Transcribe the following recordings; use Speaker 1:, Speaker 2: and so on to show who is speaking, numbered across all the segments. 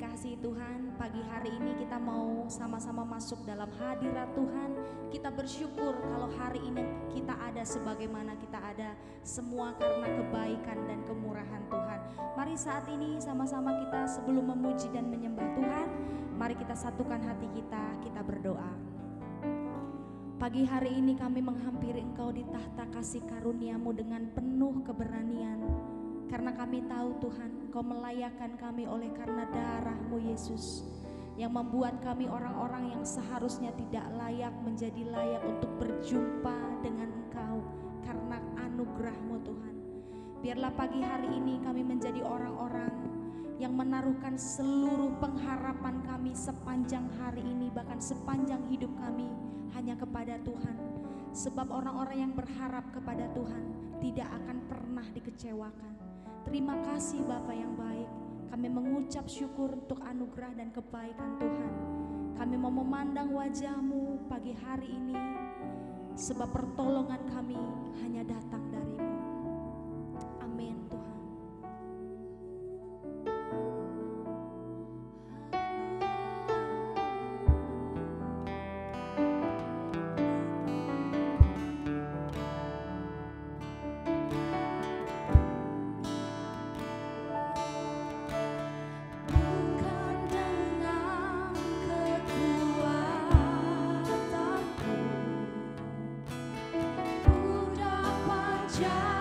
Speaker 1: dikasihi Tuhan, pagi hari ini kita mau sama-sama masuk dalam hadirat Tuhan. Kita bersyukur kalau hari ini kita ada sebagaimana kita ada, semua karena kebaikan dan kemurahan Tuhan. Mari saat ini sama-sama kita sebelum memuji dan menyembah Tuhan, mari kita satukan hati kita berdoa. Pagi hari ini kami menghampiri Engkau di tahta kasih karunia-Mu dengan penuh keberanian. Karena kami tahu Tuhan, Engkau melayakkan kami oleh karena darah-Mu Yesus, yang membuat kami orang-orang yang seharusnya tidak layak menjadi layak untuk berjumpa dengan Engkau karena anugerah-Mu Tuhan. Biarlah pagi hari ini kami menjadi orang-orang yang menaruhkan seluruh pengharapan kami sepanjang hari ini, bahkan sepanjang hidup kami hanya kepada Tuhan. Sebab orang-orang yang berharap kepada Tuhan tidak akan pernah dikecewakan. Terima kasih Bapa yang baik. Kami mengucap syukur untuk anugerah dan kebaikan Tuhan. Kami mau memandang wajah-Mu pagi hari ini, sebab pertolongan kami hanya datang dari-Mu. Amin Tuhan.
Speaker 2: Puja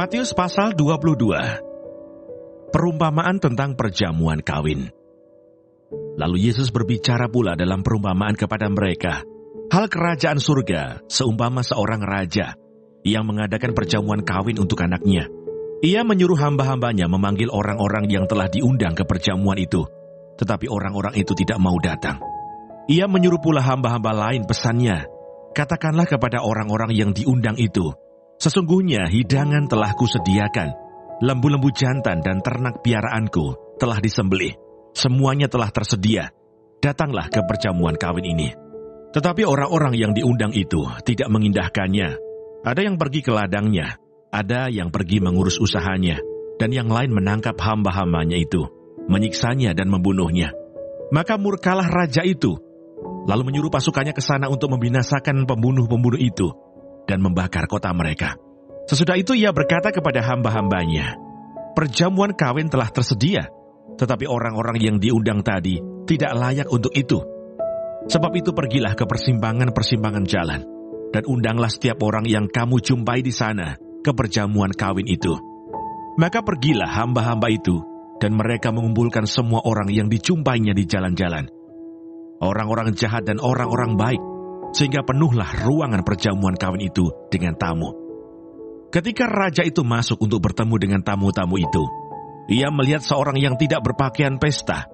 Speaker 2: Matius pasal 22. Perumpamaan tentang perjamuan kawin. Lalu Yesus berbicara pula dalam perumpamaan kepada mereka, hal kerajaan surga seumpama seorang raja yang mengadakan perjamuan kawin untuk anaknya. Ia menyuruh hamba-hambanya memanggil orang-orang yang telah diundang ke perjamuan itu, tetapi orang-orang itu tidak mau datang. Ia menyuruh pula hamba-hamba lain pesannya, katakanlah kepada orang-orang yang diundang itu, sesungguhnya hidangan telah kusediakan, lembu-lembu jantan dan ternak piaraanku telah disembelih, semuanya telah tersedia, datanglah ke perjamuan kawin ini. Tetapi orang-orang yang diundang itu tidak mengindahkannya. Ada yang pergi ke ladangnya, ada yang pergi mengurus usahanya, dan yang lain menangkap hamba-hambanya itu, menyiksanya dan membunuhnya. Maka murkalah raja itu, lalu menyuruh pasukannya ke sana untuk membinasakan pembunuh-pembunuh itu, dan membakar kota mereka. Sesudah itu ia berkata kepada hamba-hambanya, perjamuan kawin telah tersedia, tetapi orang-orang yang diundang tadi tidak layak untuk itu. Sebab itu pergilah ke persimpangan-persimpangan jalan, dan undanglah setiap orang yang kamu jumpai di sana ke perjamuan kawin itu. Maka pergilah hamba-hamba itu, dan mereka mengumpulkan semua orang yang dijumpainya di jalan-jalan, orang-orang jahat dan orang-orang baik, sehingga penuhlah ruangan perjamuan kawin itu dengan tamu. Ketika raja itu masuk untuk bertemu dengan tamu-tamu itu, ia melihat seorang yang tidak berpakaian pesta.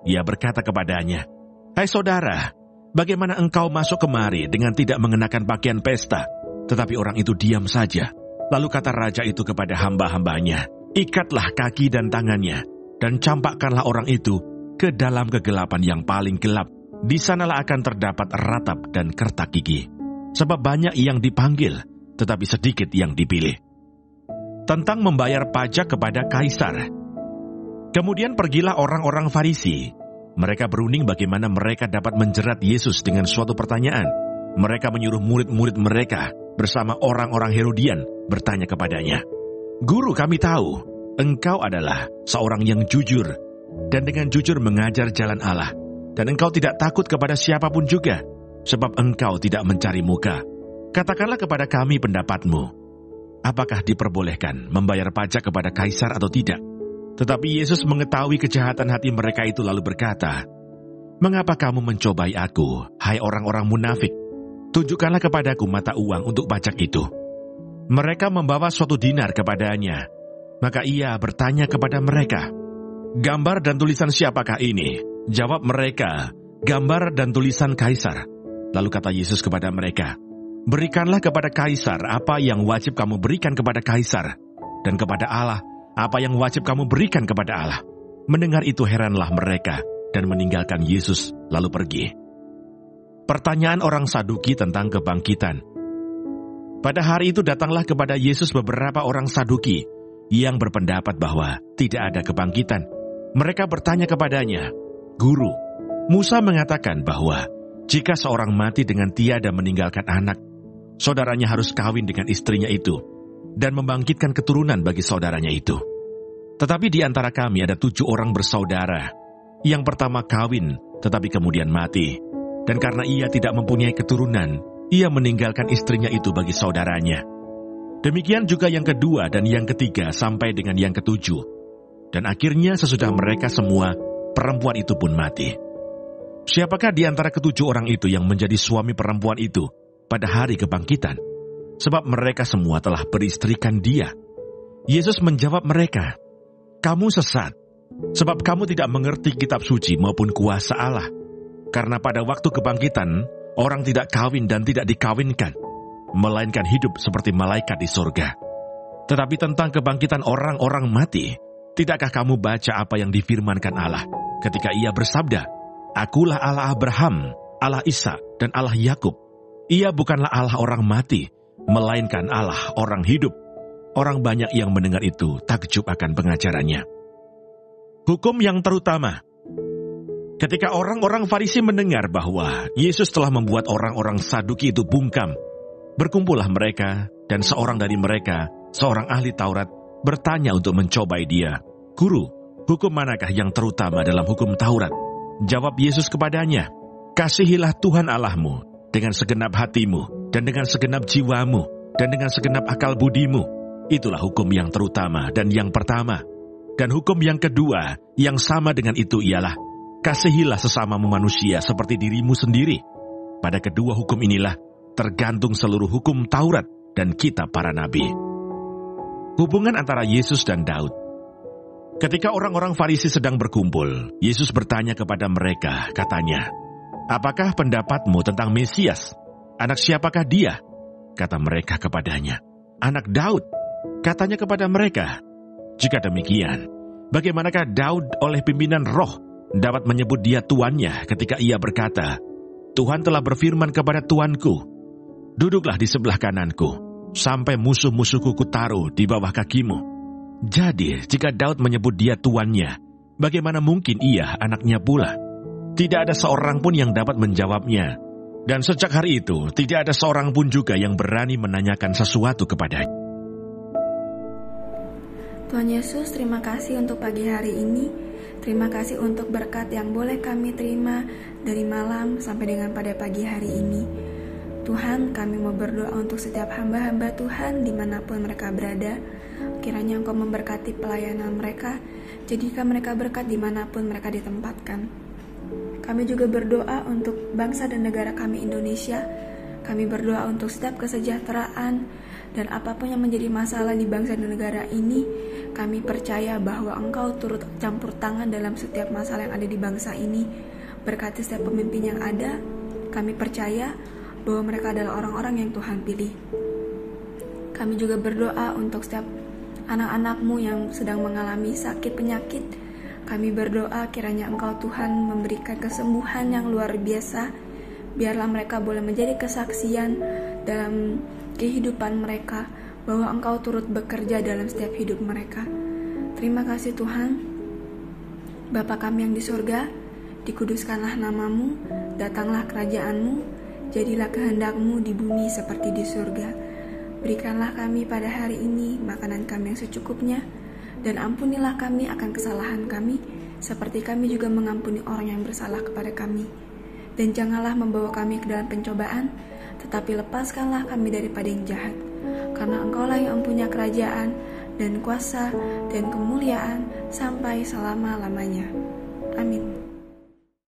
Speaker 2: Ia berkata kepadanya, hai saudara, bagaimana engkau masuk kemari dengan tidak mengenakan pakaian pesta? Tetapi orang itu diam saja. Lalu kata raja itu kepada hamba-hambanya, ikatlah kaki dan tangannya, dan campakkanlah orang itu ke dalam kegelapan yang paling gelap. Di sanalah akan terdapat ratap dan kertak gigi. Sebab banyak yang dipanggil, tetapi sedikit yang dipilih. Tentang membayar pajak kepada kaisar. Kemudian pergilah orang-orang Farisi. Mereka berunding bagaimana mereka dapat menjerat Yesus dengan suatu pertanyaan. Mereka menyuruh murid-murid mereka bersama orang-orang Herodian bertanya kepadanya, Guru, kami tahu, engkau adalah seorang yang jujur, dan dengan jujur mengajar jalan Allah. Dan engkau tidak takut kepada siapapun juga, sebab engkau tidak mencari muka. Katakanlah kepada kami pendapatmu. Apakah diperbolehkan membayar pajak kepada kaisar atau tidak? Tetapi Yesus mengetahui kejahatan hati mereka itu lalu berkata, mengapa kamu mencobai aku, hai orang-orang munafik? Tunjukkanlah kepadaku mata uang untuk pajak itu. Mereka membawa suatu dinar kepadanya. Maka ia bertanya kepada mereka, gambar dan tulisan siapakah ini? Jawab mereka, gambar dan tulisan kaisar. Lalu kata Yesus kepada mereka, berikanlah kepada kaisar apa yang wajib kamu berikan kepada kaisar, dan kepada Allah apa yang wajib kamu berikan kepada Allah. Mendengar itu heranlah mereka, dan meninggalkan Yesus lalu pergi. Pertanyaan orang Saduki tentang kebangkitan. Pada hari itu datanglah kepada Yesus beberapa orang Saduki, yang berpendapat bahwa tidak ada kebangkitan. Mereka bertanya kepadanya, Guru, Musa mengatakan bahwa jika seorang mati dengan tiada meninggalkan anak, saudaranya harus kawin dengan istrinya itu dan membangkitkan keturunan bagi saudaranya itu. Tetapi di antara kami ada 7 orang bersaudara. Yang pertama kawin, tetapi kemudian mati. Dan karena ia tidak mempunyai keturunan, ia meninggalkan istrinya itu bagi saudaranya. Demikian juga yang kedua dan yang ketiga sampai dengan yang ketujuh. Dan akhirnya sesudah mereka semua, perempuan itu pun mati. Siapakah di antara ke-7 orang itu yang menjadi suami perempuan itu pada hari kebangkitan? Sebab mereka semua telah beristrikan dia. Yesus menjawab mereka, "Kamu sesat, sebab kamu tidak mengerti kitab suci maupun kuasa Allah. Karena pada waktu kebangkitan, orang tidak kawin dan tidak dikawinkan, melainkan hidup seperti malaikat di surga. Tetapi tentang kebangkitan orang-orang mati, tidakkah kamu baca apa yang difirmankan Allah ketika ia bersabda, Akulah Allah Abraham, Allah Ishak, dan Allah Yakub. Ia bukanlah Allah orang mati, melainkan Allah orang hidup." Orang banyak yang mendengar itu takjub akan pengajarannya. Hukum yang terutama. Ketika orang-orang Farisi mendengar bahwa Yesus telah membuat orang-orang Saduki itu bungkam, berkumpullah mereka, dan seorang dari mereka, seorang ahli Taurat, bertanya untuk mencobai dia, "Guru, hukum manakah yang terutama dalam hukum Taurat?" Jawab Yesus kepadanya, "Kasihilah Tuhan Allahmu dengan segenap hatimu, dan dengan segenap jiwamu, dan dengan segenap akal budimu. Itulah hukum yang terutama dan yang pertama. Dan hukum yang kedua, yang sama dengan itu ialah, kasihilah sesamamu manusia seperti dirimu sendiri. Pada kedua hukum inilah tergantung seluruh hukum Taurat dan kitab para nabi." Hubungan antara Yesus dan Daud. Ketika orang-orang Farisi sedang berkumpul, Yesus bertanya kepada mereka, katanya, "Apakah pendapatmu tentang Mesias? Anak siapakah dia?" Kata mereka kepadanya, "Anak Daud." Katanya kepada mereka, "Jika demikian, bagaimanakah Daud oleh pimpinan roh dapat menyebut dia tuannya ketika ia berkata, 'Tuhan telah berfirman kepada Tuanku, duduklah di sebelah kananku, sampai musuh-musuhku kutaruh di bawah kakimu.' Jadi, jika Daud menyebut dia tuannya, bagaimana mungkin ia anaknya pula?" Tidak ada seorang pun yang dapat menjawabnya. Dan sejak hari itu, tidak ada seorang pun juga yang berani menanyakan sesuatu kepadanya.
Speaker 3: Tuhan Yesus, terima kasih untuk pagi hari ini. Terima kasih untuk berkat yang boleh kami terima dari malam sampai dengan pada pagi hari ini. Tuhan, kami mau berdoa untuk setiap hamba-hamba Tuhan dimanapun mereka berada. Kiranya Engkau memberkati pelayanan mereka, jadikan mereka berkat dimanapun mereka ditempatkan. Kami juga berdoa untuk bangsa dan negara kami Indonesia. Kami berdoa untuk setiap kesejahteraan dan apapun yang menjadi masalah di bangsa dan negara ini. Kami percaya bahwa Engkau turut campur tangan dalam setiap masalah yang ada di bangsa ini. Berkati setiap pemimpin yang ada. Kami percaya bahwa mereka adalah orang-orang yang Tuhan pilih. Kami juga berdoa untuk setiap anak-anak-Mu yang sedang mengalami sakit penyakit. Kami berdoa kiranya Engkau Tuhan memberikan kesembuhan yang luar biasa. Biarlah mereka boleh menjadi kesaksian dalam kehidupan mereka bahwa Engkau turut bekerja dalam setiap hidup mereka. Terima kasih Tuhan. Bapa kami yang di surga, dikuduskanlah nama-Mu, datanglah kerajaan-Mu, jadilah kehendak-Mu di bumi seperti di surga. Berikanlah kami pada hari ini makanan kami yang secukupnya, dan ampunilah kami akan kesalahan kami, seperti kami juga mengampuni orang yang bersalah kepada kami. Dan janganlah membawa kami ke dalam pencobaan, tetapi lepaskanlah kami daripada yang jahat. Karena Engkaulah yang mempunyai kerajaan, dan kuasa, dan kemuliaan, sampai selama-lamanya. Amin.